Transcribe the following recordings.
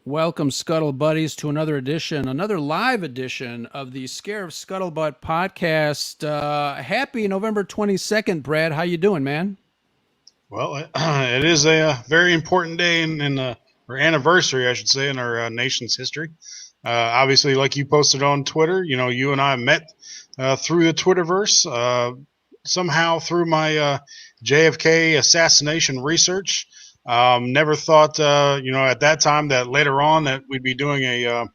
Welcome, Scuttle Buddies, to another live edition of the Scare of Scuttlebutt podcast. Happy November 22nd, Brad. How you doing, man? Well, it is a, very important day or anniversary, I should say, in our nation's history. Obviously, like you posted on Twitter, you and I met through the Twitterverse, somehow through my JFK assassination research. Never thought, at that time that later on that we'd be doing a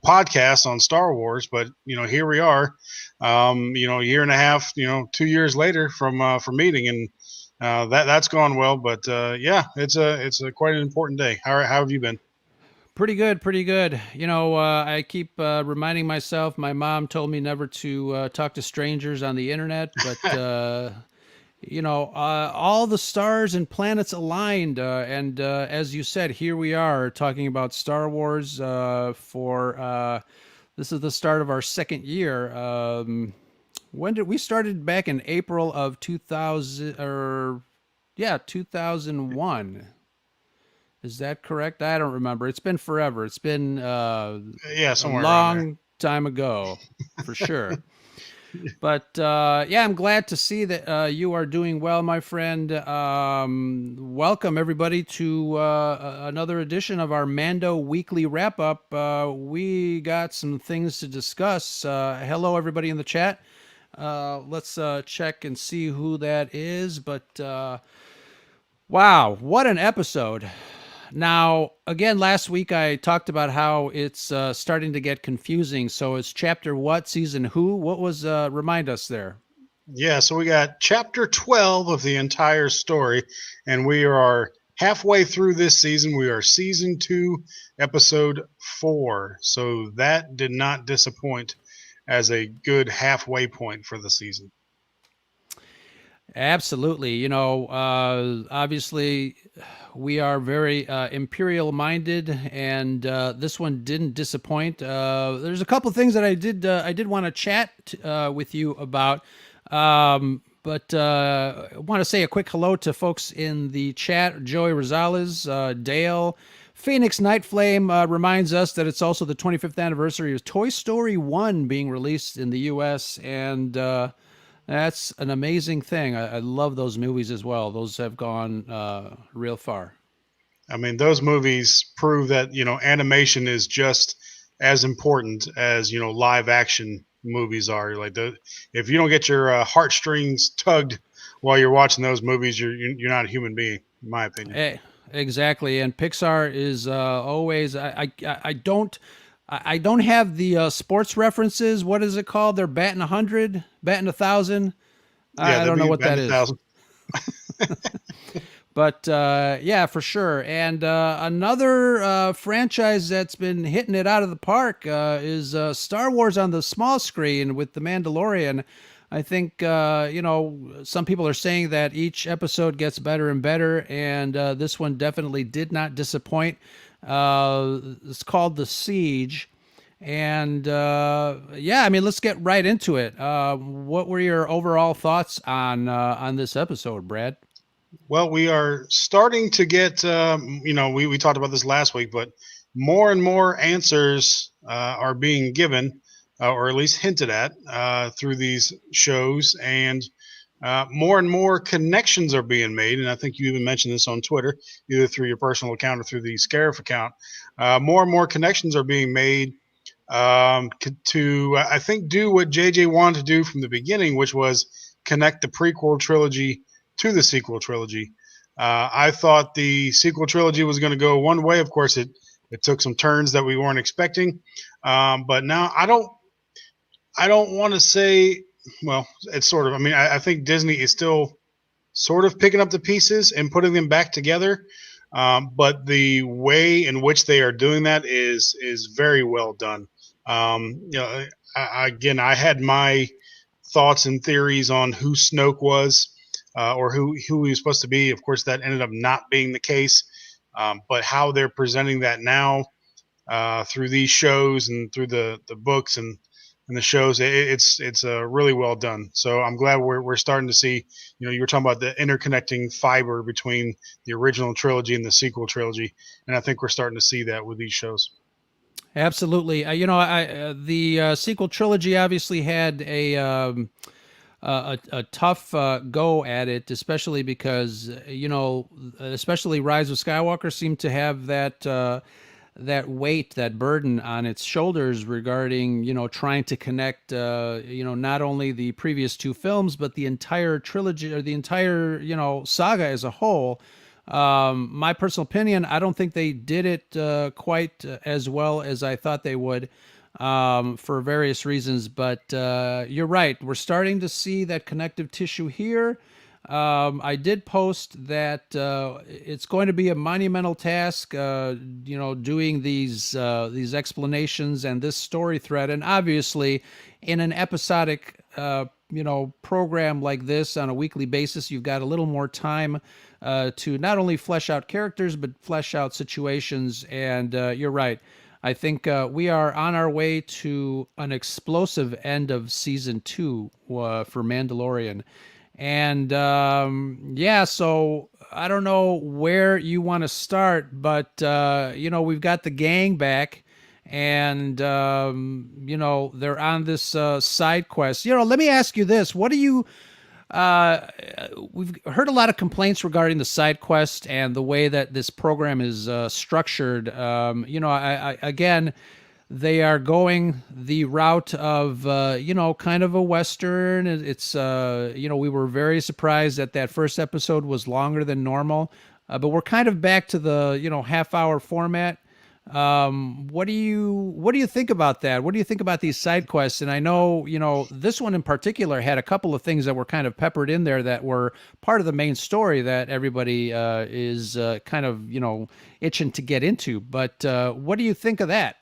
podcast on Star Wars, but here we are. A year and a half, 2 years later from meeting, and that's gone well. But yeah, it's a quite an important day. How have you been? Pretty good, pretty good. I keep reminding myself. My mom told me never to talk to strangers on the internet, but all the stars and planets aligned, and as you said, here we are talking about Star Wars for. This is the start of our second year. When did we started back in April of 2000 or yeah, 2001. Is that correct? I don't remember. It's been forever. It's been Yeah, a somewhere around there. long time ago, for sure. But yeah, I'm glad to see that you are doing well, my friend. Welcome, everybody, to another edition of our Mando weekly wrap up. We got some things to discuss. Hello, everybody in the chat. Let's check and see who that is. But wow, what an episode! Now, again, last week I talked about how it's starting to get confusing. So it's chapter what, season who? What was, remind us there? Yeah, so we got chapter 12 of the entire story, and we are halfway through this season. We are season 2, episode 4. So that did not disappoint as a good halfway point for the season. Absolutely. Obviously, we are very imperial minded, and this one didn't disappoint. There's a couple things that I did want to chat with you about. But I want to say a quick hello to folks in the chat. Joey Rosales, Dale, Phoenix Night Flame reminds us that it's also the 25th anniversary of Toy Story 1 being released in the U.S., and that's an amazing thing. I love those movies as well. Those have gone real far. I mean, those movies prove that, animation is just as important as, live action movies are. If you don't get your heartstrings tugged while you're watching those movies, you're not a human being, in my opinion. Exactly, and Pixar is always. I don't have the sports references. What is it called? They're batting 100, batting 1,000. Yeah, I they'll don't know be what that batting a is. thousand. But yeah, for sure. And another franchise that's been hitting it out of the park is Star Wars on the small screen with The Mandalorian. I think, some people are saying that each episode gets better and better, and this one definitely did not disappoint. It's called The Siege. And yeah, I mean, let's get right into it. What were your overall thoughts on this episode, Brad? Well, we are starting to get, we talked about this last week, but more and more answers are being given, or at least hinted at, through these shows, and more and more connections are being made. And I think you even mentioned this on Twitter, either through your personal account or through the Scarif account. More and more connections are being made to, I think, do what JJ wanted to do from the beginning, which was connect the prequel trilogy to the sequel trilogy. I thought the sequel trilogy was going to go one way. Of course, it took some turns that we weren't expecting. But now I don't want to say. Well, it's sort of. I mean, I think Disney is still sort of picking up the pieces and putting them back together. But the way in which they are doing that is very well done. Again, I had my thoughts and theories on who Snoke was, or who he was supposed to be. Of course, that ended up not being the case. But how they're presenting that now through these shows and through the books and and the shows. It's really well done. So I'm glad we're starting to see. You were talking about the interconnecting fiber between the original trilogy and the sequel trilogy, and I think we're starting to see that with these shows. Absolutely. The sequel trilogy obviously had a tough go at it, especially because especially Rise of Skywalker seemed to have that weight, that burden on its shoulders regarding trying to connect not only the previous two films but the entire trilogy or the entire saga as a whole. My personal opinion, I don't think they did it quite as well as I thought they would, for various reasons. But you're right. We're starting to see that connective tissue here. I did post that it's going to be a monumental task, doing these explanations and this story thread, and obviously, in an episodic, program like this on a weekly basis, you've got a little more time to not only flesh out characters but flesh out situations. And you're right. I think we are on our way to an explosive end of season 2 for Mandalorian. And yeah, so I don't know where you want to start, but we've got the gang back, and they're on this side quest. Let me ask you this: What do you? We've heard a lot of complaints regarding the side quest and the way that this program is structured. Again, they are going the route of kind of a western. It's we were very surprised that that first episode was longer than normal, but we're kind of back to the half hour format. What do you think about that? What do you think about these side quests? And I know this one in particular had a couple of things that were kind of peppered in there that were part of the main story that everybody is kind of itching to get into. But what do you think of that?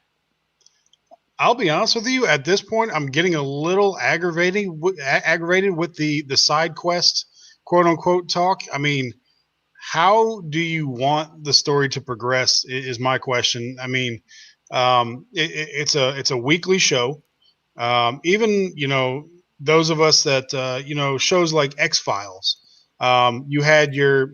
I'll be honest with you. At this point, I'm getting a little aggravated with the side quest, quote unquote, talk. I mean, how do you want the story to progress? Is my question. I mean, it's a weekly show. Even those of us that shows like X Files. You had your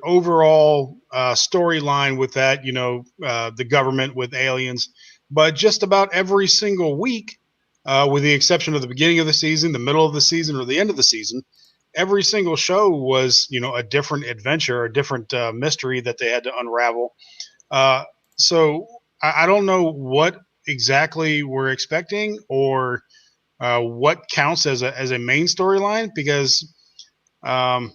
overall storyline with that. The government with aliens, but just about every single week, with the exception of the beginning of the season, the middle of the season, or the end of the season, every single show was a different adventure, a different mystery that they had to unravel. Uh, so I don't know what exactly we're expecting, or what counts as a main storyline, because um,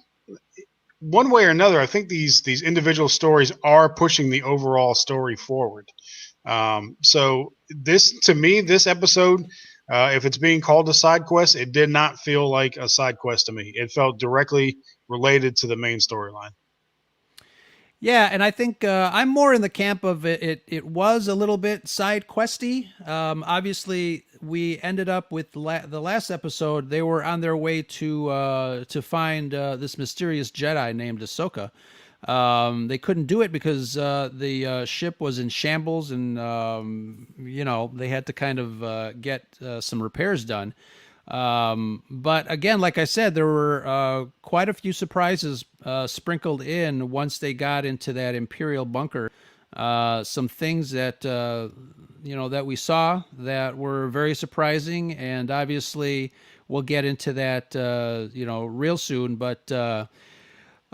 one way or another, I think these individual stories are pushing the overall story forward. So this, to me, this episode, if it's being called a side quest, it did not feel like a side quest to me. It felt directly related to the main storyline. Yeah, and I think I'm more in the camp of it. It was a little bit side questy. Obviously, we ended up with the last episode. They were on their way to find this mysterious Jedi named Ahsoka. They couldn't do it because the ship was in shambles, and they had to kind of get some repairs done. But again, like I said, there were quite a few surprises sprinkled in once they got into that Imperial bunker. Some things that that we saw that were very surprising, and obviously we'll get into that real soon. But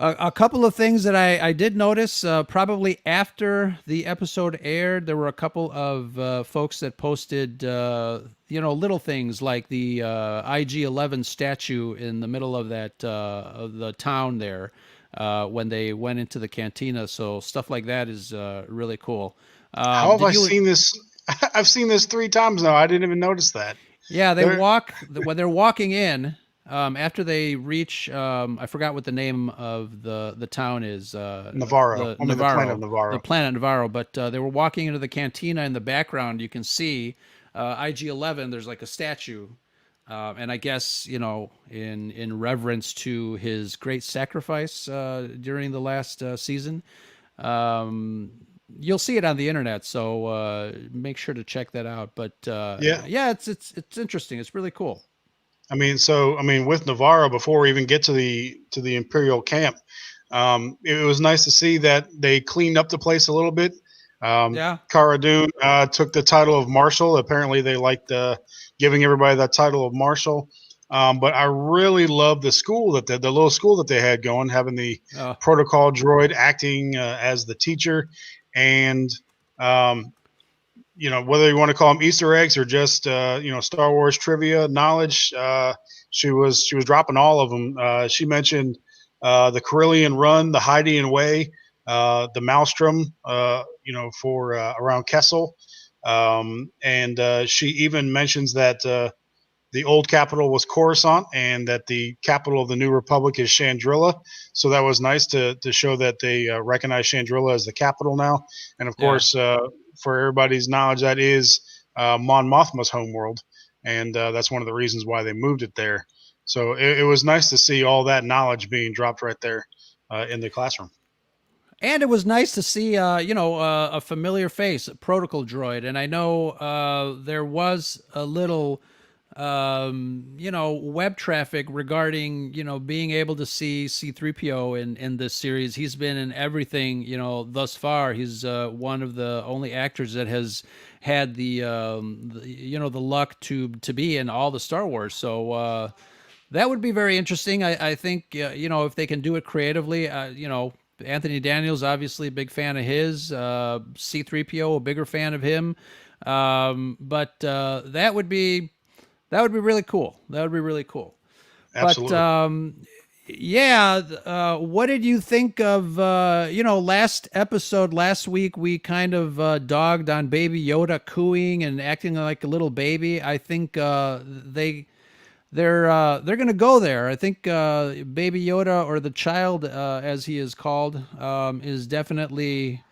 a couple of things that I did notice, probably after the episode aired, there were a couple of folks that posted, little things like the IG-11 statue in the middle of of the town there when they went into the cantina. So stuff like that is really cool. How have Did I you? seen this? I've seen this 3 times now. I didn't even notice that. Yeah, they There, walk when they're walking in. After they reach, I forgot what the name of the town is. Navarro. The I mean, the planet of Navarro, the Navarro. planet Navarro. But they were walking into the cantina. In the background, you can see IG-11. There's like a statue, and I guess in reverence to his great sacrifice during the last season. Um, you'll see it on the internet. So make sure to check that out. But Yeah. yeah, it's interesting. It's really cool. With Navarro, before we even get to the Imperial camp, it was nice to see that they cleaned up the place a little bit. Yeah. Cara Dune took the title of Marshal. Apparently, they liked giving everybody that title of Marshal. But I really love the school the little school that they had going, having the Uh, protocol droid acting as the teacher, and um, whether you want to call them Easter eggs or just Star Wars trivia knowledge. She was dropping all of them. She mentioned the Carillion Run, the Hydian Way, the Maelstrom, for around Kessel, and she even mentions that the old capital was Coruscant, and that the capital of the New Republic is Chandrilla. So that was nice to show that they recognize Chandrilla as the capital now. And of yeah. course, for everybody's knowledge, that is Mon Mothma's homeworld, and that's one of the reasons why they moved it there. So it was nice to see all that knowledge being dropped right there in the classroom. And it was nice to see, a familiar face, a protocol droid. And I know there was a little, web traffic regarding, being able to see C3PO in this series. He's been in everything, thus far. He's one of the only actors that has had the luck to be in all the Star Wars. So, that would be very interesting. I think if they can do it creatively, Anthony Daniels obviously a big fan of his. C3PO a bigger fan of him. But that would be really cool. That would be really cool. But Absolutely. yeah, what did you think of last episode last week? We kind of dogged on Baby Yoda cooing and acting like a little baby. I think they're going to go there. I think Baby Yoda, or the child as he is called, is definitely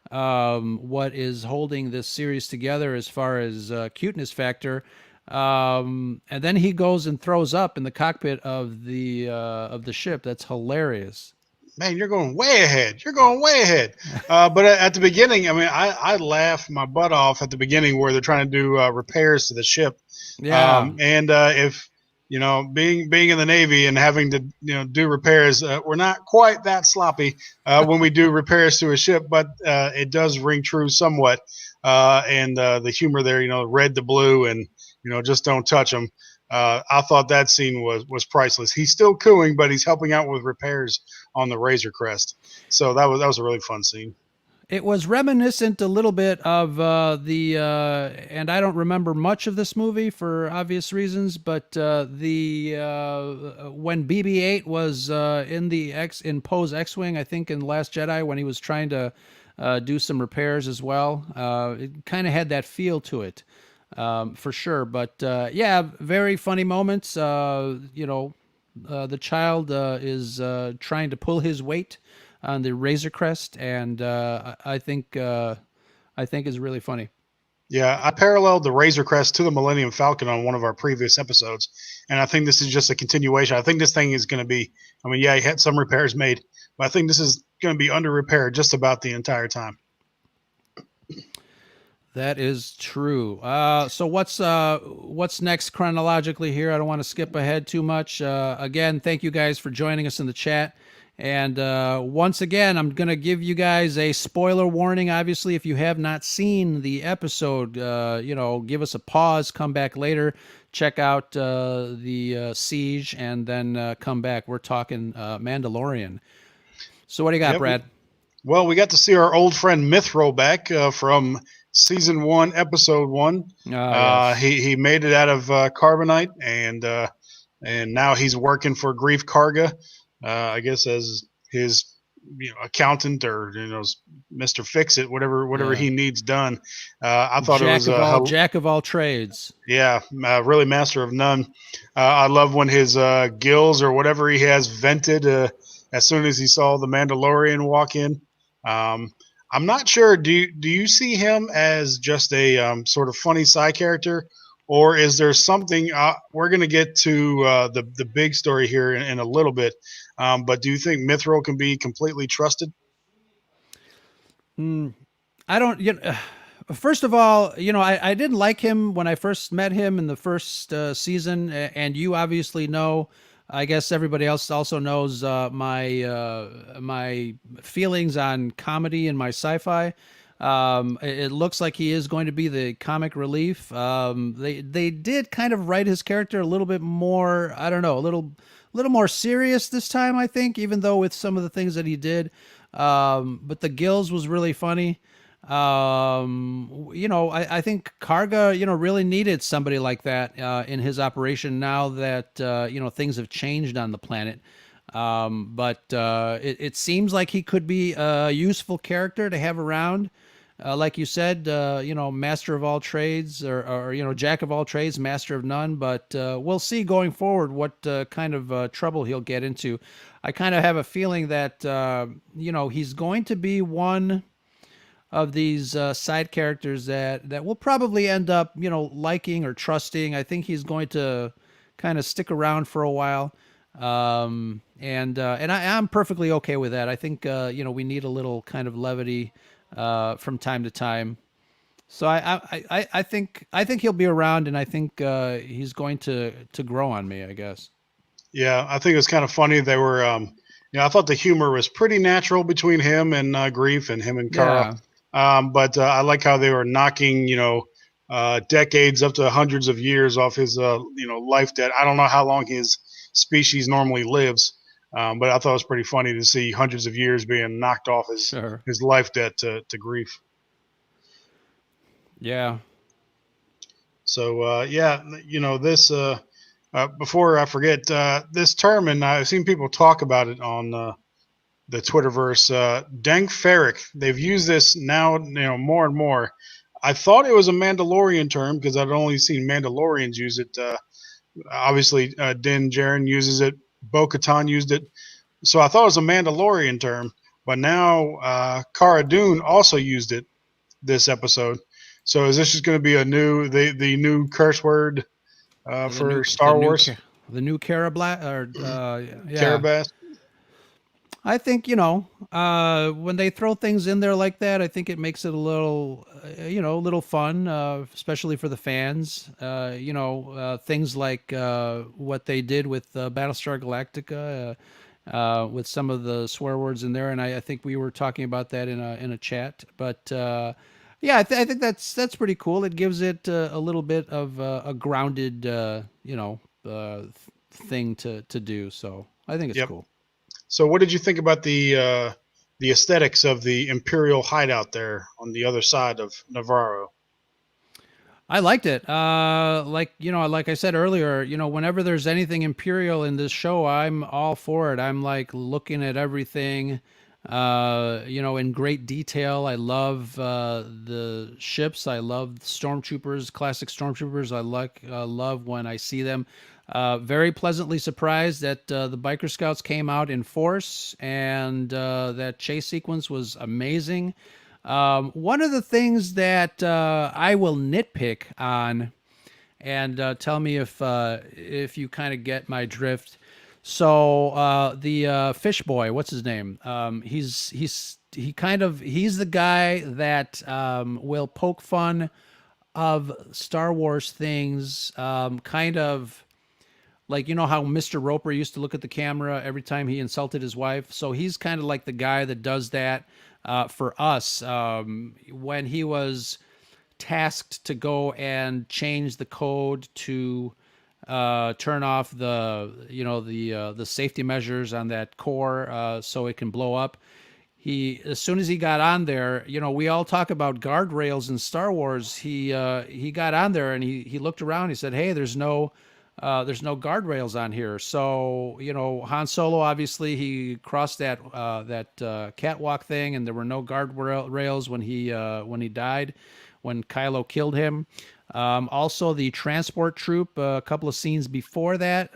what is holding this series together as far as cuteness factor. And then he goes and throws up in the cockpit of the ship. That's hilarious. Man, you're going way ahead. You're going way ahead. But at the beginning, I laughed my butt off at the beginning where they're trying to do repairs to the ship. Yeah. And if being in the Navy and having to do repairs, we're not quite that sloppy when we do repairs to a ship, but it does ring true somewhat. And the humor there, red to blue, and just don't touch them. I thought that scene was priceless. He's still cooing, but he's helping out with repairs on the Razor Crest. So that was a really fun scene. It was reminiscent a little bit of and I don't remember much of this movie for obvious reasons, but the when BB-8 was in Poe's X-wing, I think in Last Jedi, when he was trying to do some repairs as well, it kind of had that feel to it, for sure. But yeah, very funny moments. The child is trying to pull his weight on the Razor Crest, and I think is really funny. Yeah, I paralleled the Razor Crest to the Millennium Falcon on one of our previous episodes, and I think this is just a continuation. I think this thing is going to be. Yeah, he had some repairs made, but I think this is going to be under repair just about the entire time. That is true. So what's next chronologically here? I don't want to skip ahead too much. Again, thank you guys for joining us in the chat. And once again, I'm going to give you guys a spoiler warning. Obviously, if you have not seen the episode, give us a pause, come back later, check out the Seige, and then come back. We're talking Mandalorian. So what do you got, Yep. Brad? Well, we got to see our old friend Mithro back from season 1, episode 1. Ah, yes. He made it out of carbonite, and now he's working for Grief Karga, I guess as his accountant, or Mr. Fix It, whatever Yeah. he needs done. I thought it was Jack of all trades. yeah, really master of none. I love when his gills or whatever he has vented as soon as he saw the Mandalorian walk in. Um, I'm not sure. Do you see him as just a sort of funny side character, or is there something? We're going to get to the big story here in a little bit. But do you think Mithril can be completely trusted? I don't. First of all, I didn't like him when I first met him in the first season, and you obviously know. I guess everybody else also knows my feelings on comedy and my sci-fi. It looks like he is going to be the comic relief. They did kind of write his character a little bit more. I don't know, a little more serious this time. I think, even though with some of the things that he did, but the Gills was really funny. I think Karga, really needed somebody like that in his operation now that, things have changed on the planet. But it seems like he could be a useful character to have around. Like you said, master of all trades or, jack of all trades, master of none. But we'll see going forward what kind of trouble he'll get into. I kind of have a feeling that, he's going to be one of these side characters that we'll probably end up, liking or trusting. I think he's going to kind of stick around for a while, and I'm perfectly okay with that. I think we need a little kind of levity from time to time. So I think he'll be around, and I think he's going to grow on me, I guess. Yeah, I think it was kind of funny. They were, I thought the humor was pretty natural between him and Grief and him and Kara. Yeah, But I like how they were knocking, decades up to hundreds of years off his, life debt. I don't know how long his species normally lives, but I thought it was pretty funny to see hundreds of years being knocked off sure. his life debt to Grief. Yeah. So yeah, this. Before I forget, this term, and I've seen people talk about it on the Twitterverse, Dank Ferric. They've used this now, more and more. I thought it was a Mandalorian term because I'd only seen Mandalorians use it. Obviously, Din Djarin uses it. Bo-Katan used it. So I thought it was a Mandalorian term, but now Cara Dune also used it this episode. So is this just going to be the new curse word The new for the Star new Wars? the new Carabla or yeah. Carabas? I think, when they throw things in there like that, I think it makes it a little, a little fun, especially for the fans. Things like what they did with Battlestar Galactica, with some of the swear words in there, and I think we were talking about that in a chat. But yeah, I think that's pretty cool. It gives it a little bit of a grounded, thing to do. So I think it's Yep. cool. So what did you think about the aesthetics of the Imperial hideout there on the other side of Navarro? I liked it. Like I said earlier, whenever there's anything Imperial in this show, I'm all for it. I'm like looking at everything, in great detail. I love the ships. I love stormtroopers, classic stormtroopers. Love when I see them. Very pleasantly surprised that the biker scouts came out in force, and that chase sequence was amazing. One of the things that I will nitpick on, and tell me if you kind of get my drift. So the fish boy, what's his name? He's the guy that will poke fun of Star Wars things, kind of like how Mr. Roper used to look at the camera every time he insulted his wife. So he's kind of like the guy that does that for us. When he was tasked to go and change the code to turn off the safety measures on that core so it can blow up. As soon as he got on there, we all talk about guardrails in Star Wars. He got on there and he looked around. He said, "Hey, there's no guardrails on here." So Han Solo, obviously he crossed that catwalk thing, and there were no guardrails when he died, when Kylo killed him. Also, the transport troop, a couple of scenes before that,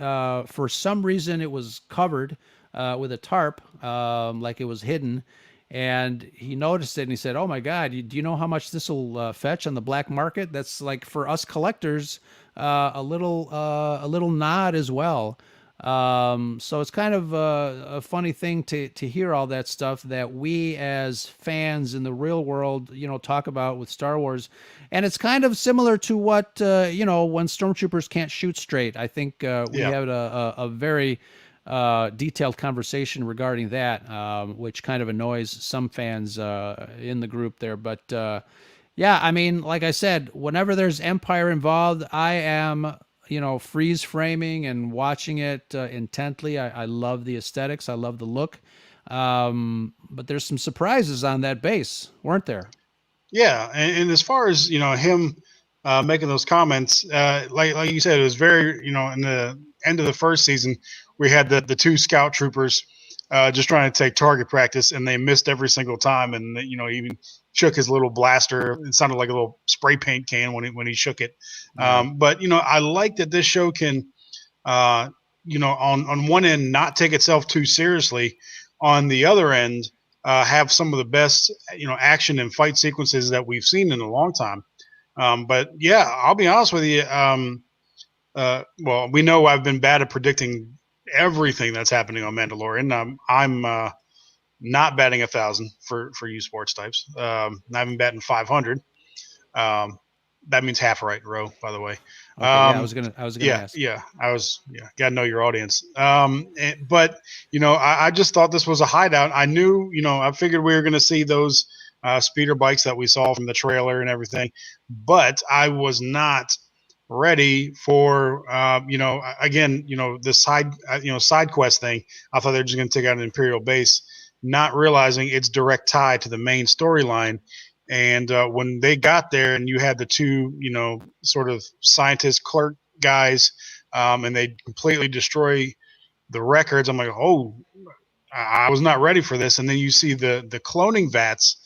for some reason it was covered with a tarp, like it was hidden. And he noticed it and he said, "Oh my God, do you know how much this will fetch on the black market?" That's like for us collectors, a little nod as well. So it's kind of a funny thing to hear all that stuff that we as fans in the real world, talk about with Star Wars, and it's kind of similar to what when stormtroopers can't shoot straight. I think we Yeah. had a very detailed conversation regarding that, which kind of annoys some fans in the group there, but. Yeah, I mean, like I said, whenever there's Empire involved, I am, freeze framing and watching it intently. I love the aesthetics, I love the look. But there's some surprises on that base, weren't there? Yeah, and as far as him making those comments, like you said, it was very in the end of the first season, we had the two scout troopers just trying to take target practice, and they missed every single time, and he even shook his little blaster. It sounded like a little spray paint can when he shook it. Right. But I like that this show can uh, on one end, not take itself too seriously. On the other end, have some of the best, action and fight sequences that we've seen in a long time. But yeah, I'll be honest with you. Well, we know I've been bad at predicting everything that's happening on Mandalorian. I'm not batting 1,000 for you sports types. I've been batting 500. Um, that means half right row, by the way. Okay. Yeah, Um, I was gonna yeah, ask. yeah. Got to know your audience. But I just thought this was a hideout. I knew, I figured we were going to see those speeder bikes that we saw from the trailer and everything, but I was not ready for, again, the side quest thing. I thought they were just going to take out an Imperial base, not realizing its direct tie to the main storyline. And when they got there, and you had the two, sort of scientist clerk guys, and they completely destroy the records, I'm like, oh, I was not ready for this. And then you see the cloning vats,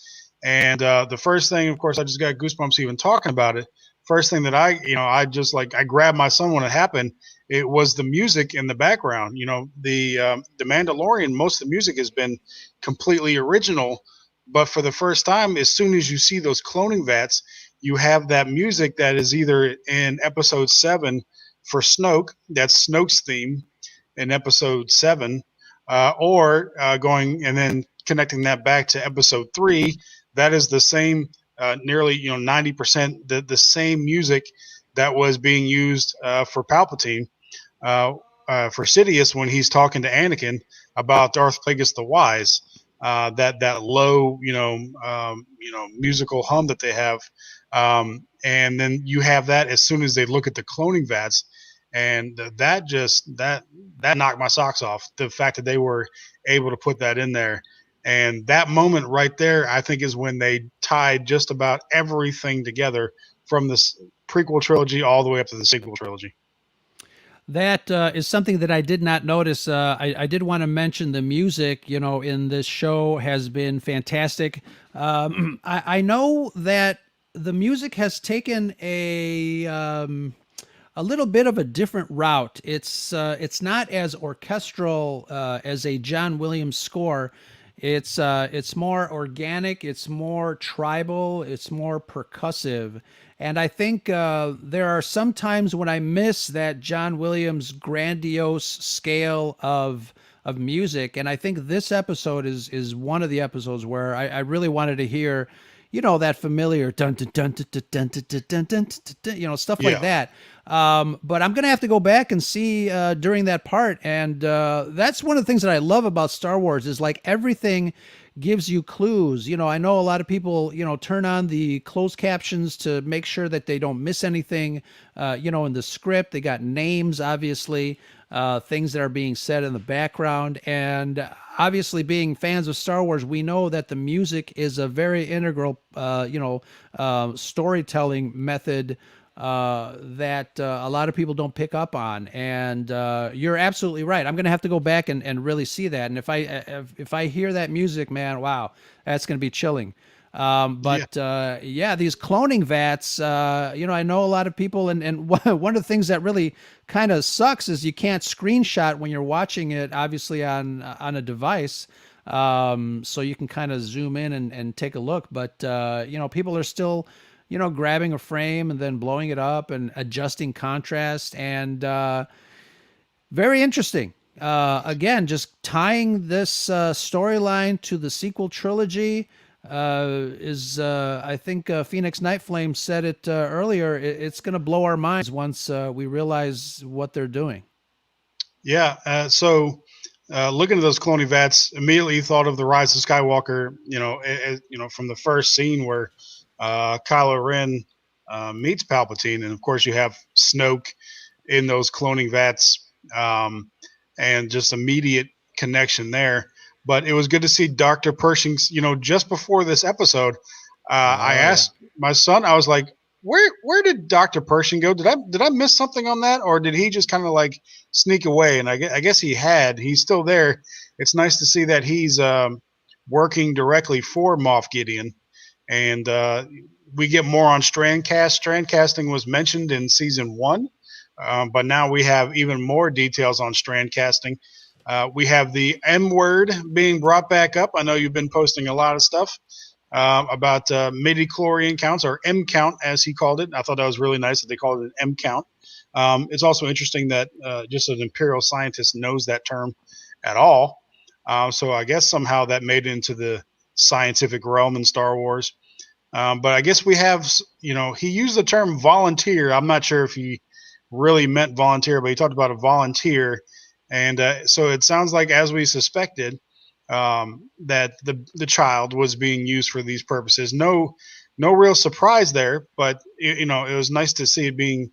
and the first thing, of course, I just got goosebumps even talking about it. First thing that I just like, I grabbed my son when it happened. It was the music in the background. The Mandalorian. Most of the music has been completely original, but for the first time, as soon as you see those cloning vats, you have that music that is either in Episode 7 for Snoke. That's Snoke's theme in Episode 7, or going and then connecting that back to Episode 3. That is the same, nearly 90% the same music that was being used for Palpatine, uh, for Sidious when he's talking to Anakin about Darth Plagueis the Wise. That low, musical hum that they have, and then you have that as soon as they look at the cloning vats, and that knocked my socks off. The fact that they were able to put that in there, and that moment right there, I think, is when they tied just about everything together from this prequel trilogy all the way up to the sequel trilogy. That is something that I did not notice. I did want to mention the music, in this show has been fantastic. I know that the music has taken a little bit of a different route. It's not as orchestral as a John Williams score. It's more organic. It's more tribal. It's more percussive. And I think there are some times when I miss that John Williams grandiose scale of music, and I think this episode is one of the episodes where I really wanted to hear, that familiar dun dun dun dun dun dun dun dun dun, dun, dun, dun, stuff like Yeah, that. But I'm gonna have to go back and see during that part, and that's one of the things that I love about Star Wars is like everything gives you clues. I know a lot of people, turn on the closed captions to make sure that they don't miss anything. In the script, they got names, obviously, things that are being said in the background, and obviously, being fans of Star Wars, we know that the music is a very integral, storytelling method that a lot of people don't pick up on. And you're absolutely right. I'm going to have to go back and really see that. And if I hear that music, man, wow, that's going to be chilling. yeah, But yeah, these cloning vats, I know a lot of people, and one of the things that really kind of sucks is you can't screenshot when you're watching it, obviously on a device. So you can kind of zoom in and take a look, but people are still, grabbing a frame and then blowing it up and adjusting contrast. And Very interesting. Again, just tying this storyline to the sequel trilogy is, I think Phoenix Nightflame said it earlier. It's going to blow our minds once we realize what they're doing. Yeah. Looking at those cloning vats, immediately thought of the Rise of Skywalker. From the first scene where Kylo Ren meets Palpatine, and of course you have Snoke in those cloning vats, and just immediate connection there. But it was good to see Doctor Pershing's. Just before this episode, I Oh yeah. asked my son. I was like, "Where did Doctor Pershing go? Did I miss something on that, or did he just kind of like sneak away?" And I guess he had. He's still there. It's nice to see that he's working directly for Moff Gideon, and we get more on Strandcast. Strandcasting was mentioned in season one, but now we have even more details on Strandcasting. We have the M word being brought back up. I know you've been posting a lot of stuff about midi-chlorian counts, or M count as he called it. I thought that was really nice that they called it an M count. It's also interesting that just an imperial scientist knows that term at all. So I guess somehow that made it into the scientific realm in Star Wars. But I guess we have, he used the term volunteer. I'm not sure if he really meant volunteer, but he talked about a volunteer. And so it sounds like, as we suspected, that the child was being used for these purposes. No real surprise there, but it was nice to see it being,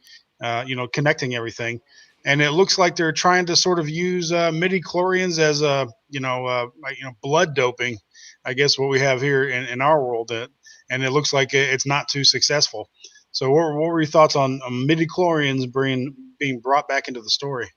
connecting everything. And it looks like they're trying to sort of use midi chlorians as a, blood doping. I guess what we have here in our world, and it looks like it's not too successful. So, what were your thoughts on midi chlorians being brought back into the story?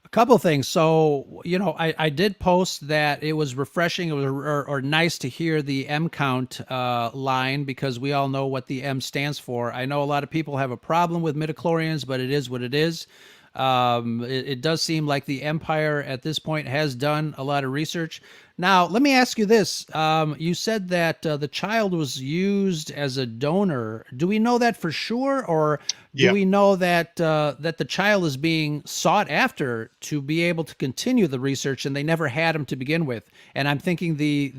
A couple of things. So, I did post that it was refreshing or nice to hear the M count line, because we all know what the M stands for. I know a lot of people have a problem with midichlorians, but it is what it is. It does seem like the Empire at this point has done a lot of research. Now, let me ask you this. You said that the child was used as a donor. Do we know that for sure, or do Yeah. we know that that the child is being sought after to be able to continue the research, and they never had him to begin with? And I'm thinking the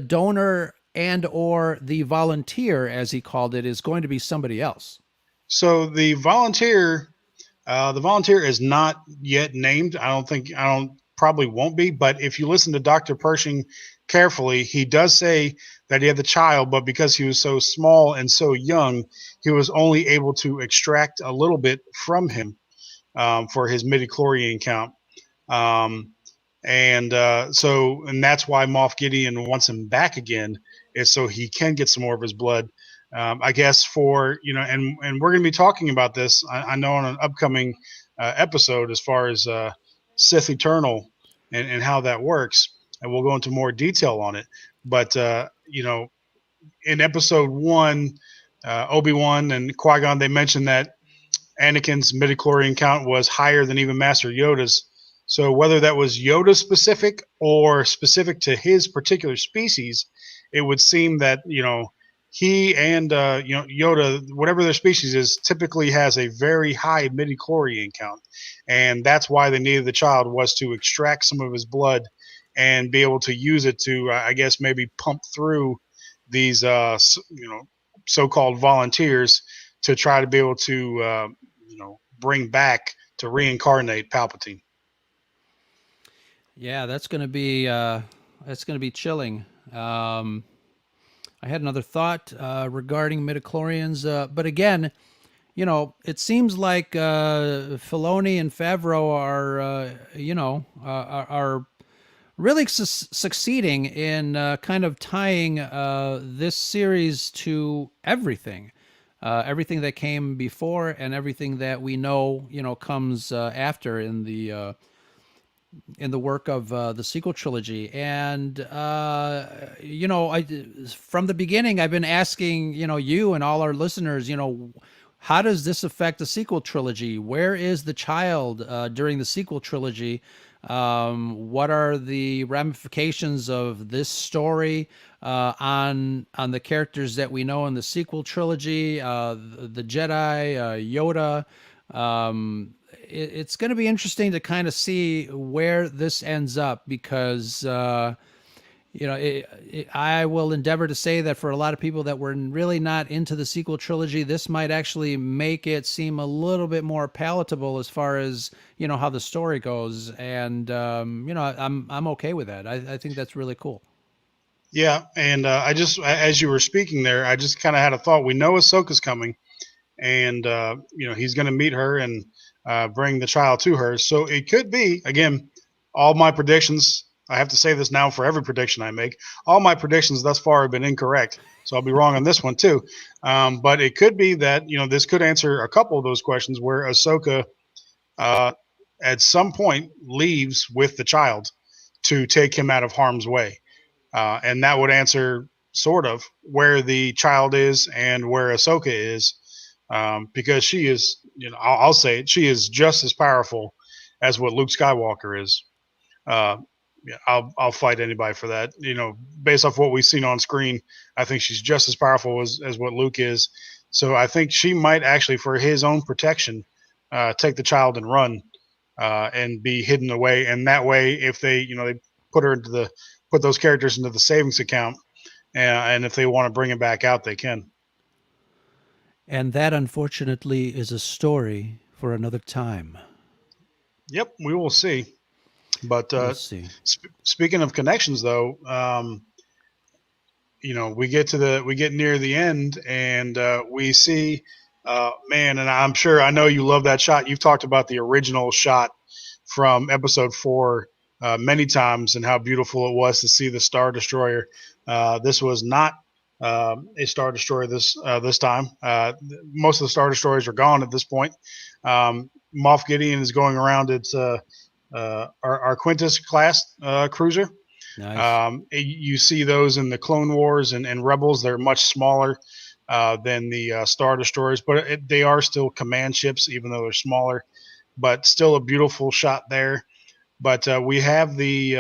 donor and or the volunteer, as he called it, is going to be somebody else. So the volunteer is not yet named. I don't probably won't be. But if you listen to Dr. Pershing carefully, he does say that he had the child, but because he was so small and so young, he was only able to extract a little bit from him for his midichlorian count. Um, and that's why Moff Gideon wants him back again, is so he can get some more of his blood. I guess for and we're going to be talking about this. I know on an upcoming episode as far as Sith Eternal and how that works, and we'll go into more detail on it. But in episode one, Obi Wan and Qui Gon, they mentioned that Anakin's midichlorian count was higher than even Master Yoda's. So whether that was Yoda specific or specific to his particular species, it would seem that he and Yoda, whatever their species is, typically has a very high midichlorian count, and that's why they needed the child, was to extract some of his blood and be able to use it to, I guess, maybe pump through these so-called volunteers to try to be able to bring back, to reincarnate Palpatine. Yeah, that's going to be chilling. I had another thought regarding midichlorians, but again, it seems like Filoni and Favreau are, are really succeeding in kind of tying this series to everything, everything that came before and everything that we know, comes after in the work of the sequel trilogy. And I from the beginning I've been asking you and all our listeners, how does this affect the sequel trilogy? Where is the child during the sequel trilogy? What are the ramifications of this story on the characters that we know in the sequel trilogy? The Jedi, Yoda. it's going to be interesting to kind of see where this ends up because I will endeavor to say that for a lot of people that were really not into the sequel trilogy, this might actually make it seem a little bit more palatable as far as how the story goes, and I'm okay with that. I think that's really cool. Yeah, and I just as you were speaking there, I just kind of had a thought. We know Ahsoka's coming, and he's going to meet her and bring the child to her. So it could be again, all my predictions. I have to say this now for every prediction I make. All my predictions thus far have been incorrect, so I'll be wrong on this one too. But it could be that this could answer a couple of those questions where Ahsoka uh, at some point leaves with the child to take him out of harm's way, and that would answer sort of where the child is and where Ahsoka is, because she is, I'll say it, she is just as powerful as what Luke Skywalker is. Uh, yeah, I'll fight anybody for that. Based off what we've seen on screen, I think she's just as powerful as what Luke is. So I think she might actually, for his own protection, take the child and run, and be hidden away. And that way, if they put her into the put those characters into the savings account, and if they want to bring it back out, they can. And that, unfortunately, is a story for another time. Yep, we will see. But We'll see. speaking of connections, though, we get near the end, and we see, man, and I'm sure I know you love that shot. You've talked about the original shot from Episode 4 many times, and how beautiful it was to see the Star Destroyer. This was not a Star Destroyer this time. Most of the Star Destroyers are gone at this point. Moff Gideon is going around its our Quintus class cruiser. Nice. You see those in the Clone Wars and Rebels. They're much smaller than the Star Destroyers, but they are still command ships, even though they're smaller. But still a beautiful shot there. But we have the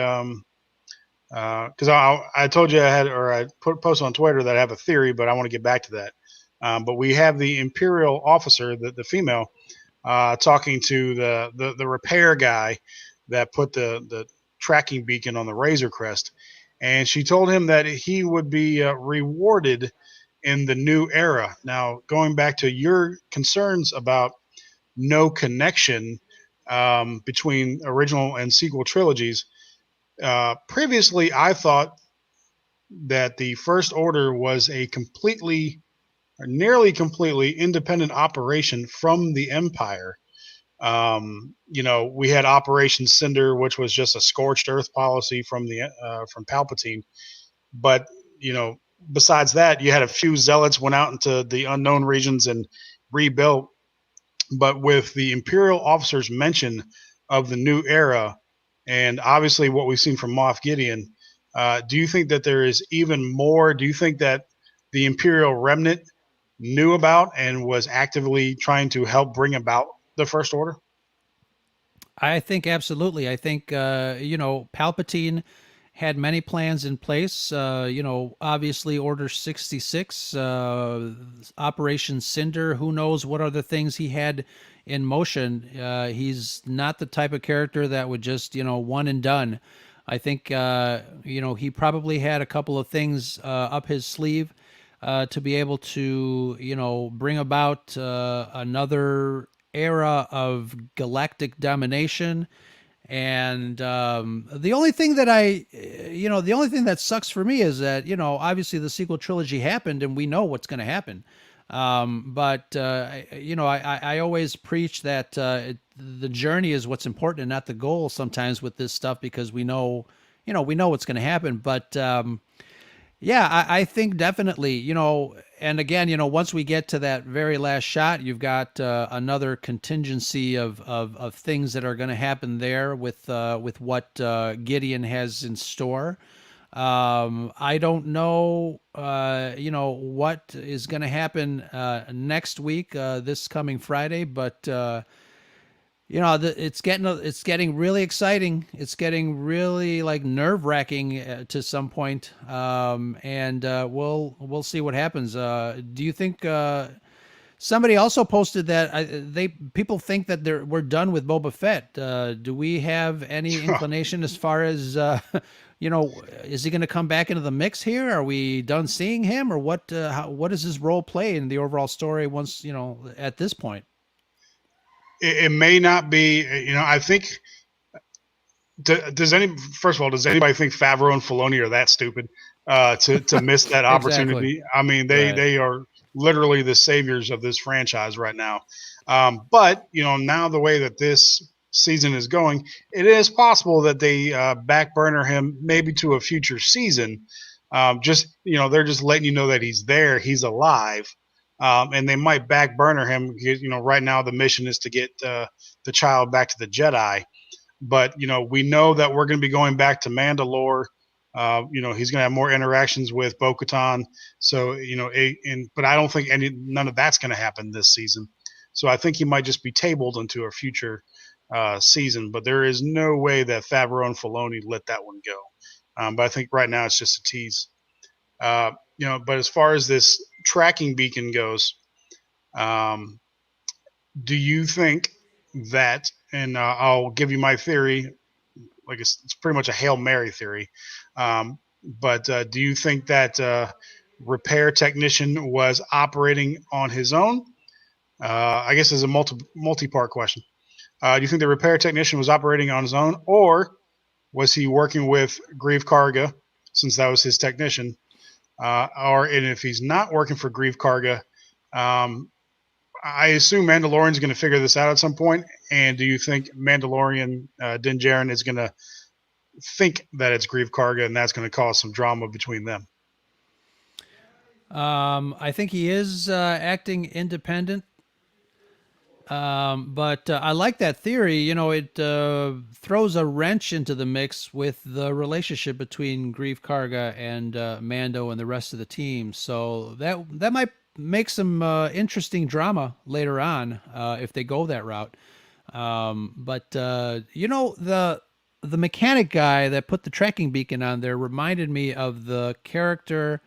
because I told you I posted on Twitter that I have a theory, but I want to get back to that. But we have the Imperial officer, the female, talking to the repair guy that put the tracking beacon on the Razor Crest, and she told him that he would be rewarded in the new era. Now, going back to your concerns about no connection between original and sequel trilogies, previously I thought that the First Order was a completely, or nearly completely independent operation from the Empire. We had Operation Cinder, which was just a scorched earth policy from Palpatine. But you know, besides that, you had a few zealots went out into the unknown regions and rebuilt. But with the Imperial officers' mention of the new era, and obviously what we've seen from Moff Gideon, do you think that there is even more? Do you think that the Imperial remnant knew about and was actively trying to help bring about the First Order? I think absolutely. I think Palpatine had many plans in place. Obviously Order 66, Operation Cinder. Who knows what other things he had in motion? He's not the type of character that would just one and done. I think he probably had a couple of things up his sleeve to be able to bring about another era of galactic domination. And the only thing that sucks for me is that obviously the sequel trilogy happened, and we know what's going to happen. But I always preach that the journey is what's important and not the goal. Sometimes with this stuff, because we know what's going to happen. But yeah, I think definitely, and again, once we get to that very last shot, you've got another contingency of things that are going to happen there with what Gideon has in store. I don't know, what is going to happen next week, this coming Friday, but it's getting really exciting. It's getting really like nerve wracking to some point, and we'll see what happens. Do you think Somebody also posted that they people think that we're done with Boba Fett. Do we have any inclination as far as is he going to come back into the mix here? Are we done seeing him, or what does his role play in the overall story once at this point? It may not be. I think. Does any First of all, does anybody think Favreau and Filoni are that stupid to miss that Exactly. opportunity? I mean, Right. they are literally the saviors of this franchise right now. But now the way that this season is going, it is possible that they back burner him maybe to a future season. Just they're just letting you know that he's there, he's alive, and they might back burner him because right now the mission is to get the child back to the Jedi. But we know that we're going to be going back to Mandalore. He's going to have more interactions with Bo-Katan. So but I don't think none of that's going to happen this season. So I think he might just be tabled into a future season. But there is no way that Favreau and Filoni let that one go. But I think right now it's just a tease. But as far as this tracking beacon goes, um, do you think that? And I'll give you my theory. Like it's pretty much a Hail Mary theory. But do you think that repair technician was operating on his own? I guess is a multi-part question. Do you think the repair technician was operating on his own, or was he working with Grieve Karga, since that was his technician? And if he's not working for Grieve Karga, um, I assume Mandalorian's going to figure this out at some point. And do you think Mandalorian Din Djarin is going to think that it's Grieve Karga, and that's going to cause some drama between them? I think he is acting independent. But I like that theory. It throws a wrench into the mix with the relationship between Grief Karga and Mando and the rest of the team. So that might make some interesting drama later on if they go that route. But the mechanic guy that put the tracking beacon on there reminded me of the character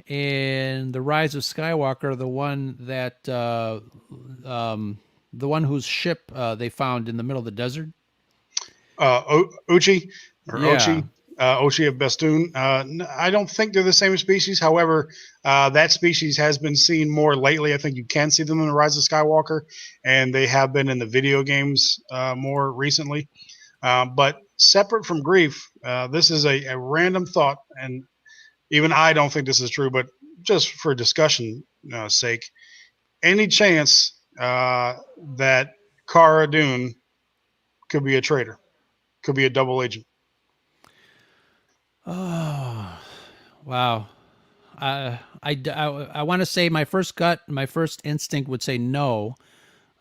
in the Rise of Skywalker, the one whose ship they found in the middle of the desert. Uchi or Yeah, Ochi of Bestoon. I don't think they're the same species. However, that species has been seen more lately. I think you can see them in the Rise of Skywalker, and they have been in the video games more recently. But separate from grief, this is a random thought, and even I don't think this is true, but just for discussion sake, any chance that Cara Dune could be a traitor, could be a double agent? wow. I want to say my first instinct would say no.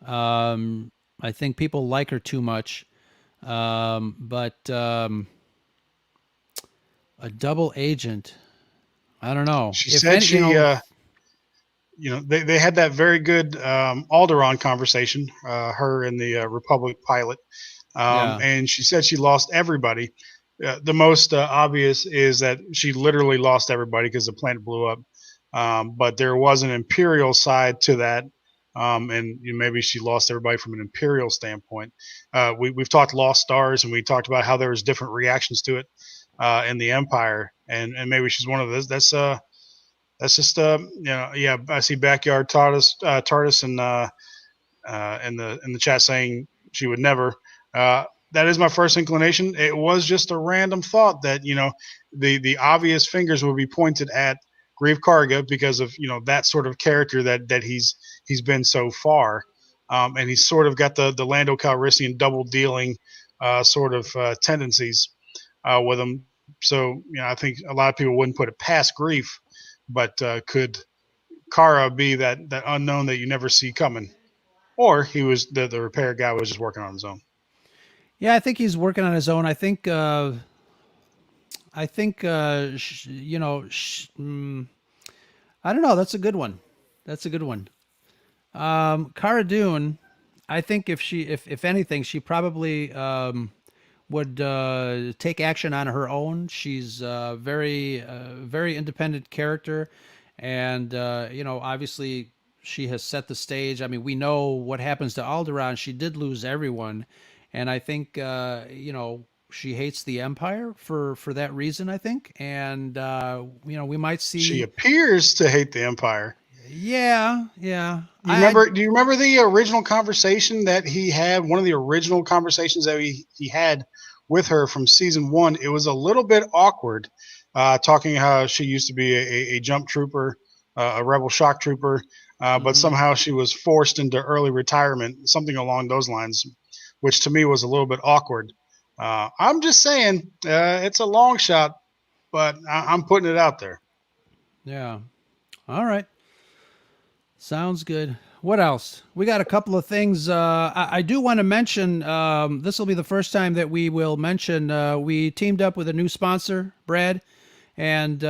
Um, I think people like her too much. But a double agent, I don't know. She If said any, they had that very good Alderaan conversation, her and the Republic pilot, yeah. and she said she lost everybody. The most obvious is that she literally lost everybody because the planet blew up. But there was an Imperial side to that, and maybe she lost everybody from an Imperial standpoint. We've talked Lost Stars, and we talked about how there was different reactions to it in the Empire, and maybe she's one of those. That's just yeah. I see backyard TARDIS and in the chat saying she would never. That is my first inclination. It was just a random thought that the obvious fingers would be pointed at Grieve Karga because of that sort of character that he's been so far, and he's sort of got the Lando Calrissian double dealing sort of tendencies with him. So I think a lot of people wouldn't put it past Grief, but could Kara be that unknown that you never see coming? Or he was the repair guy was just working on his own. Yeah, I think he's working on his own. I think I don't know. That's a good one. That's a good one. Cara Dune, I think if anything, she probably would take action on her own. She's very independent character, and obviously she has set the stage. I mean, we know what happens to Alderaan. She did lose everyone, and I think she hates the Empire for that reason. I think, and we might She see. appears to hate the Empire. Yeah, yeah. You remember? Do you remember the original conversation that he had? One of the original conversations that he had with her from season one. It was a little bit awkward, talking how she used to be a jump trooper, a rebel shock trooper, but Mhm. somehow she was forced into early retirement, something along those lines, which to me was a little bit awkward. I'm just saying, it's a long shot, but I'm putting it out there. Yeah. All right. Sounds good. What else? We got a couple of things. I do want to mention. This will be the first time that we will mention. We teamed up with a new sponsor, Brad, and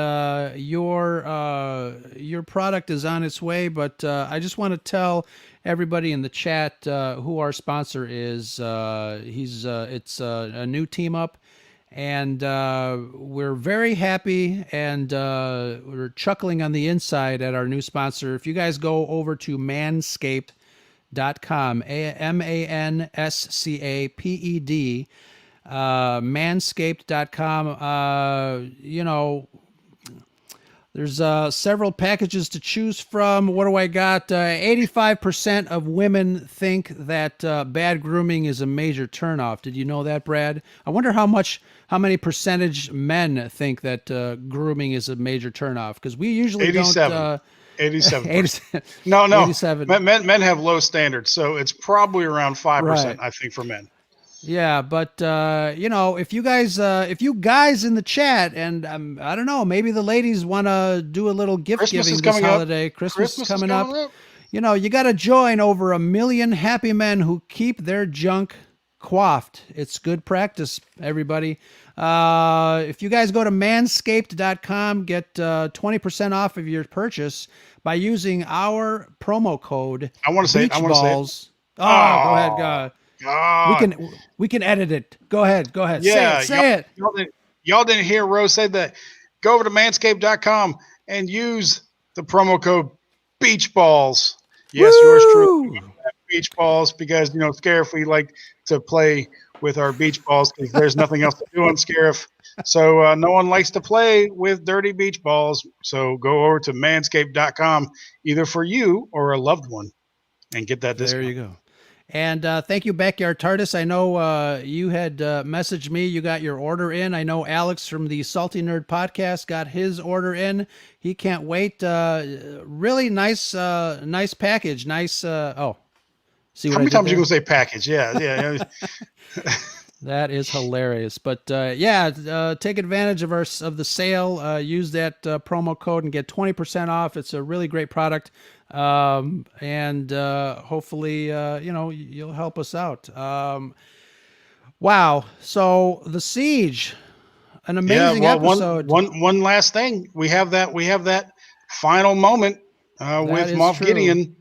your product is on its way. But I just want to tell everybody in the chat who our sponsor is. It's a new team up, and we're very happy, and we're chuckling on the inside at our new sponsor. If you guys go over to manscaped.com, Manscaped, manscaped.com, there's several packages to choose from. What do I got? 85% of women think that bad grooming is a major turnoff. Did you know that, Brad? I wonder how many percentage men think that grooming is a major turnoff, because we usually don't. 87. 87%. 87. No. 87. Men have low standards, so it's probably around 5%, Right. I think, for men. Yeah, but if you guys in the chat, and I don't know, maybe the ladies want to do a little gift Christmas is giving this coming up. holiday. Christmas is Christmas is coming up. coming up. You got to join over 1 million happy men who keep their junk coiffed. It's good practice, everybody. If you guys go to manscaped.com, get 20% off of your purchase by using our promo code I want to say it. Beach Balls. Oh, go ahead, Oh, God. We God. can edit it. Go ahead. Say it. Yeah. Say it. Y'all didn't hear Rose say that. Go over to manscaped.com and use the promo code Beach Balls. Yes, yours truly. Woo! Beach balls because Scarif, we like to play with our beach balls because there's nothing else to do on Scarif. So no one likes to play with dirty beach balls. So go over to manscaped.com either for you or a loved one and get that There you discount. go. And thank you, Backyard TARDIS. I know you had messaged me. You got your order in. I know Alex from the Salty Nerd podcast got his order in. He can't wait. Really nice, nice package. Nice. See How what I many did times are you there? going to say package? Yeah. That is hilarious. But take advantage of the sale. Use that promo code and get 20% off. It's a really great product, and hopefully, you'll help us out. Wow! So the Siege, an Yeah, amazing well, episode. one last thing. We have that final moment That with is Moff true. Gideon.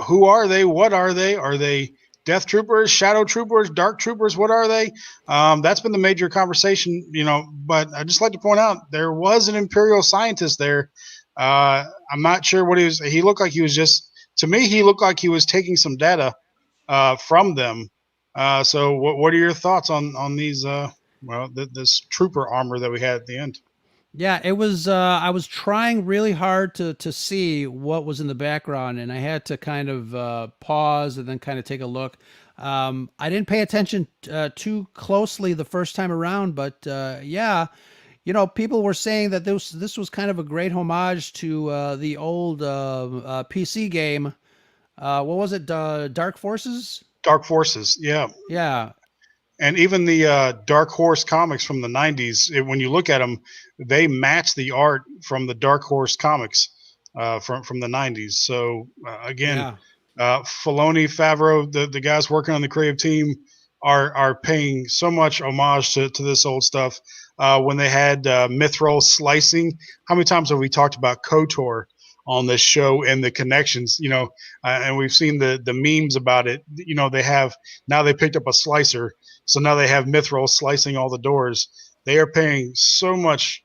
Who are they? What are they? Are they Death Troopers, Shadow Troopers, Dark Troopers? What are they? That's been the major conversation, But I just like to point out there was an Imperial scientist there. I'm not sure what he was. He looked like he was just. To me, he looked like he was taking some data from them. So, what are your thoughts on these? This trooper armor that we had at the end. Yeah, it was. I was trying really hard to see what was in the background, and I had to kind of pause and then kind of take a look. I didn't pay attention too closely the first time around, but yeah, people were saying that this was kind of a great homage to the old PC game. What was it? Dark Forces? Dark Forces, yeah, Yeah, and even the Dark Horse comics from the '90s. When you look at them, they match the art from the Dark Horse comics from the '90s. So again, yeah, Filoni, Favreau, the guys working on the creative team are paying so much homage to this old stuff. When they had Mithril slicing, how many times have we talked about KOTOR on this show and the connections? And we've seen the memes about it. They have now they picked up a slicer, so now they have Mithril slicing all the doors. They are paying so much,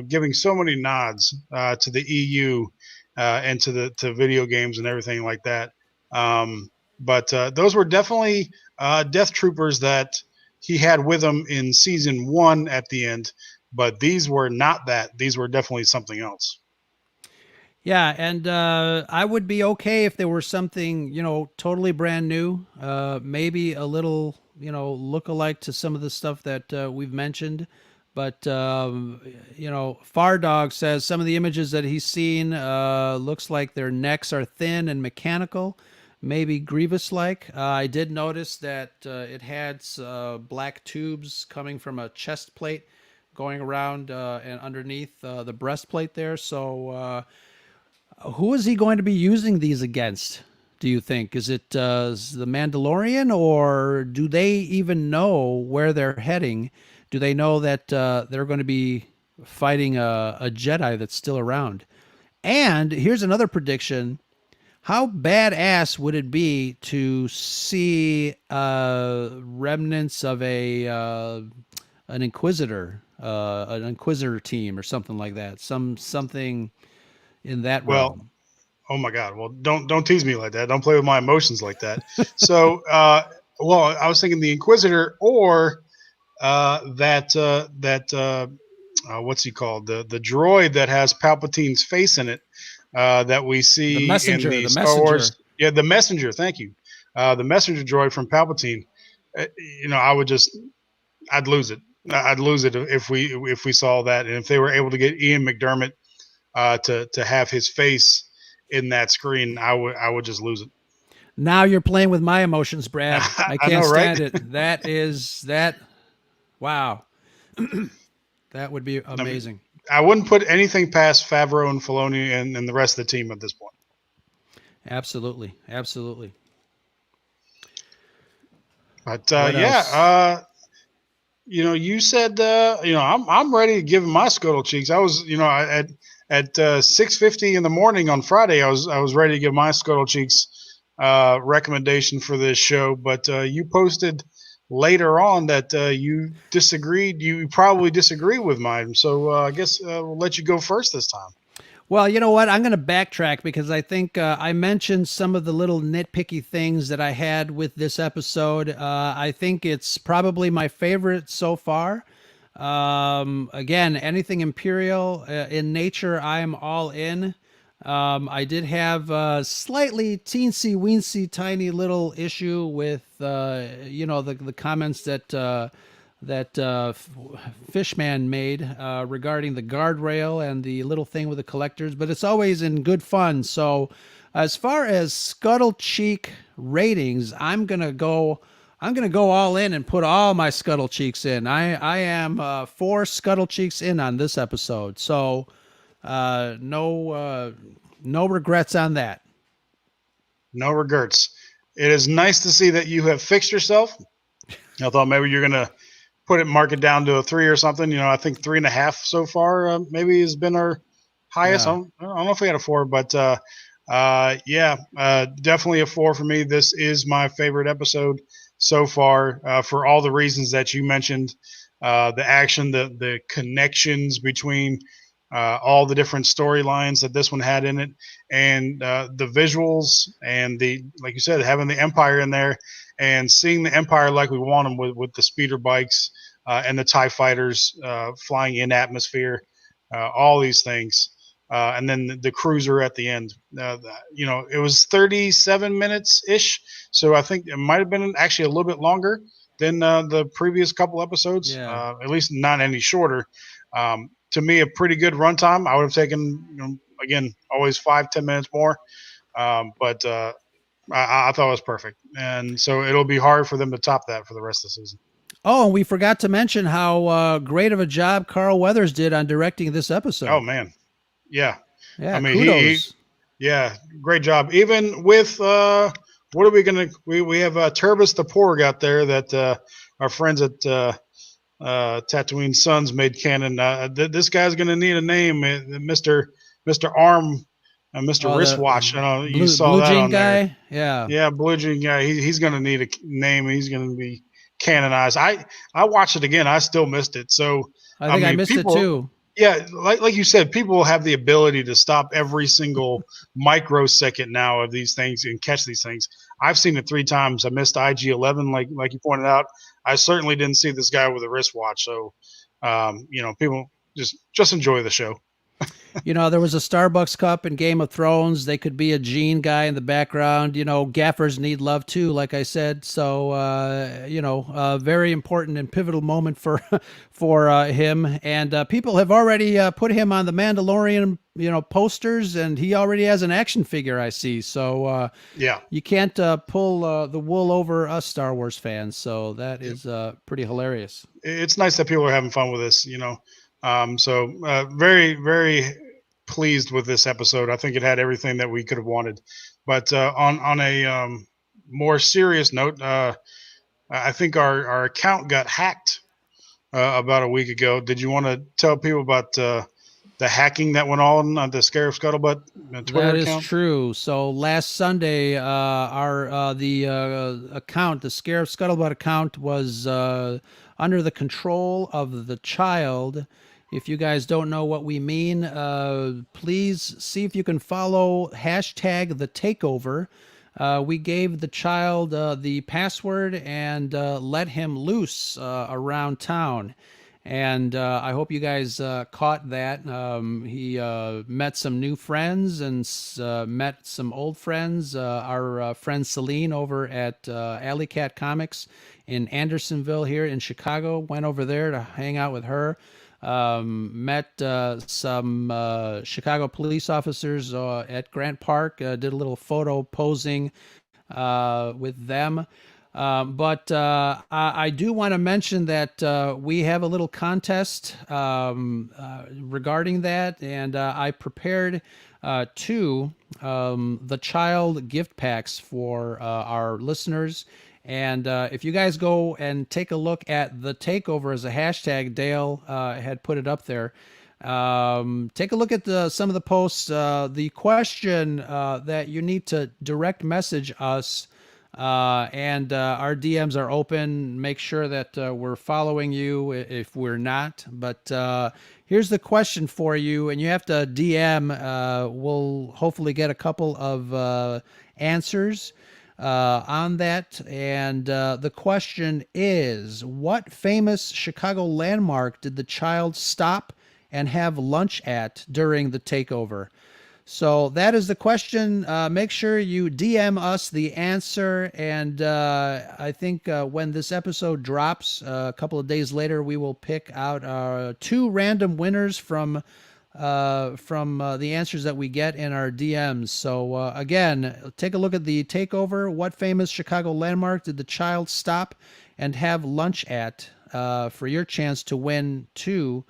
giving so many nods to the EU into the to video games and everything like that. But those were definitely Death Troopers that he had with him in season one at the end. But these were not that. These were definitely something else. Yeah, and I would be okay if there were something, totally brand new, maybe a little, look-alike to some of the stuff that we've mentioned. But Fardog says some of the images that he's seen looks like their necks are thin and mechanical, maybe Grievous-like. I did notice that it had black tubes coming from a chest plate going around and underneath the breastplate there. So. Who is he going to be using these against? Do you think is it the Mandalorian, or do they even know where they're heading? Do they know that they're going to be fighting a Jedi that's still around? And here's another prediction: how badass would it be to see remnants of an Inquisitor team, or something like that? Something in that Well, realm. oh my God! Well, don't tease me like that. Don't play with my emotions like that. So, well, I was thinking the Inquisitor or what's he called? The droid that has Palpatine's face in it that we The see in messenger, the the Star messenger. Wars. Yeah, the messenger. Thank you. The messenger droid from Palpatine. I would just I'd lose it. I'd lose it if we saw that, and if they were able to get Ian McDermott to have his face in that screen, I would just lose it. Now you're playing with my emotions, Brad. I I know, can't right? stand it. That is that. Wow, that would be I mean, amazing. I wouldn't put anything past Favreau and Filoni and the rest of the team at this point. Absolutely, absolutely. But What yeah, else? you said I'm ready to give him my scuttle cheeks. I was at 6:50 in the morning on Friday. I was ready to give my scuttle cheeks recommendation for this show, but you posted later on that you disagreed. You probably disagree with mine, so I guess we'll let you go first this time. Well, you know what? I'm going to backtrack because I think I mentioned some of the little nitpicky things that I had with this episode. I think it's probably my favorite so far. Again, anything Imperial in nature, I'm all in. I did have a slightly teensy weensy tiny little issue with the comments that Fishman made regarding the guardrail and the little thing with the collectors, but it's always in good fun. So, as far as Scuttle Cheek ratings, I'm gonna go all in and put all my Scuttle Cheeks in. I am 4 Scuttle Cheeks in on this episode, so no regrets on that. No regrets. It is nice to see that you have fixed yourself. I thought maybe you're gonna mark it down to a 3 or something. I think 3.5 so far. Maybe has been our highest. Yeah. I don't know if we had a 4, but yeah, definitely a 4 for me. This is my favorite episode so far for all the reasons that you mentioned. The action, the connections between all the different storylines that this one had in it, and the visuals, and the like you said, having the Empire in there, and seeing the Empire like we want them with the speeder bikes and the TIE fighters flying in atmosphere, all these things. And then the cruiser at the end. It was 37 minutes ish, so I think it might have been actually a little bit longer than the previous couple episodes. Yeah. At least not any shorter. To me, a pretty good runtime. I would have taken, again, always 5-10 minutes more, but I thought it was perfect, and so it'll be hard for them to top that for the rest of the season. Oh, and we forgot to mention how great of a job Carl Weathers did on directing this Oh episode. man, yeah. I Yeah, mean, he kudos. yeah, great job. Even with what are we gonna? We have Turbis the Porg out there that our friends at Tatooine Sons made canon. This guy's gonna need a name, Mister Arm, Mister Oh, the Wristwatch. I know you saw blue that jean on there. guy. Yeah, Yeah, Blue Jean guy. He's gonna need a name. He's gonna be canonized. I watched it again. I still missed it. So I I think I mean, missed it people too. Yeah, like you said, people have the ability to stop every single microsecond now of these things and catch these things. I've seen it 3 times. I missed IG-11, like you pointed out. I certainly didn't see this guy with a wristwatch. So, people just enjoy the show. You know, there was a Starbucks cup in Game of Thrones. They could be a Gene guy in the background. You know, gaffers need love too, like I said. So, very important and pivotal moment for for him. And people have already put him on the Mandalorian, posters, and he already has an action figure. I see. So Yeah. you can't pull the wool over us Star Wars fans. So that is pretty hilarious. It's nice that people are having fun with this. Very, very pleased with this episode. I think it had everything that we could have wanted. But on a more serious note, I think our account got hacked about a week ago. Did you want to tell people about the hacking that went on the Scarab Scuttlebutt Twitter That is account? true. So last Sunday, our the account, the Scarab Scuttlebutt account, was under the control of the child. If you guys don't know what we mean, please see if you can follow hashtag the takeover. We gave the child the password and let him loose around town. And I hope you guys caught that. He met some new friends and met some old friends. Our friend Celine over at Alley Cat Comics in Andersonville here in Chicago went over there to hang out with her. Met some Chicago police officers at Grant Park, did a little photo posing with them. But I do want to mention that we have a little contest regarding that, and I prepared two the child gift packs for our listeners. And if you guys go and take a look at the takeover as a hashtag, Dale had put it up there. Take a look at some of the posts. The question that you need to direct message us, and our DMs are open. Make sure that we're following you if we're not. But here's the question for you, and you have to DM. We'll hopefully get a couple of answers on that. And the question is, what famous Chicago landmark did the child stop and have lunch at during the takeover? So that is the question. Make sure you DM us the answer. And I think when this episode drops, a couple of days later, we will pick out two random winners from the answers that we get in our DMs. So again, take a look at the takeover. What famous Chicago landmark did the child stop and have lunch at for your chance to win two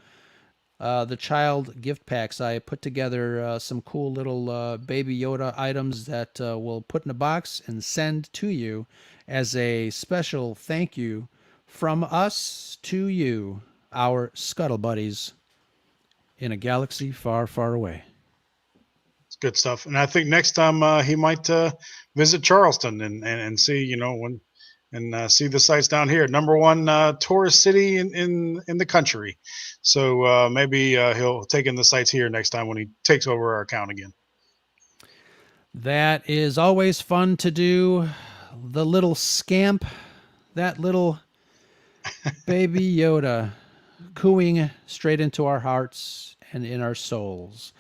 the child gift packs? I put together some cool little Baby Yoda items that we'll put in a box and send to you as a special thank you from us to you, our Scuttle Buddies in a galaxy far, far away. It's good stuff. And I think next time he might visit Charleston and see, see the sights down here. Number one tourist city in the country. So maybe he'll take in the sights here next time when he takes over our account again. That is always fun to do. The little scamp, that little Baby Yoda, cooing straight into our hearts and in our souls.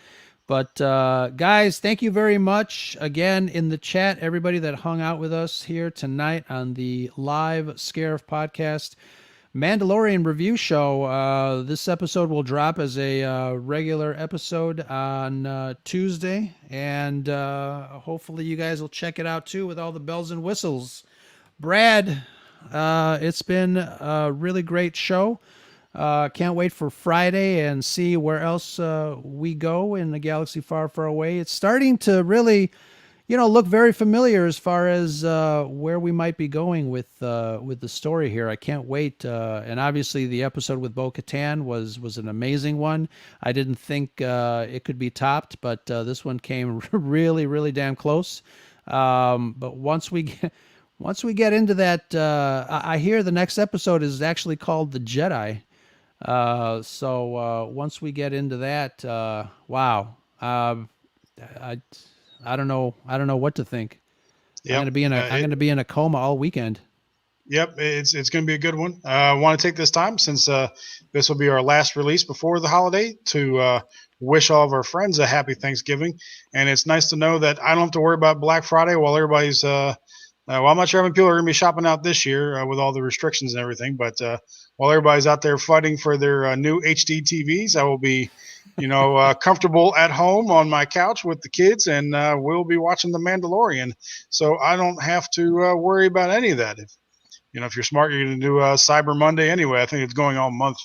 But guys, thank you very much again in the chat, everybody that hung out with us here tonight on the live Scarif podcast Mandalorian review show. This episode will drop as a regular episode on Tuesday, and hopefully you guys will check it out too with all the bells and whistles. Brad, it's been a really great show. Can't wait for Friday and see where else we go in the galaxy far, far away. It's starting to really, look very familiar as far as where we might be going with the story here. I can't wait. And obviously, the episode with Bo-Katan was an amazing one. I didn't think it could be topped, but this one came really, really damn close. But once we get into that, I hear the next episode is actually called The Jedi. So once we get into that, wow, I I don't know. I don't know what to think. Yep. I'm gonna be in a coma all weekend. Yep, it's going to be a good one. I want to take this time since this will be our last release before the holiday to wish all of our friends a happy Thanksgiving. And it's nice to know that I don't have to worry about Black Friday while everybody's. Well, I'm not sure how many people are going to be shopping out this year with all the restrictions and everything. But while everybody's out there fighting for their new HD TVs, I will be, comfortable at home on my couch with the kids, and we'll be watching The Mandalorian. So I don't have to worry about any of that. If you're smart, you're going to do Cyber Monday anyway. I think it's going all month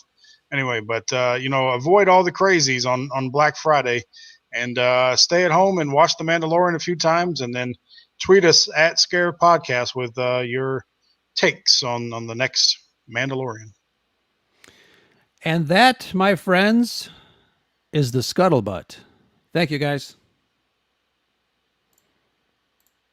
anyway. But avoid all the crazies on Black Friday, and stay at home and watch The Mandalorian a few times, and then tweet us at Scare Podcast with your takes on the next Mandalorian. And that, my friends, is the scuttlebutt. Thank you, guys.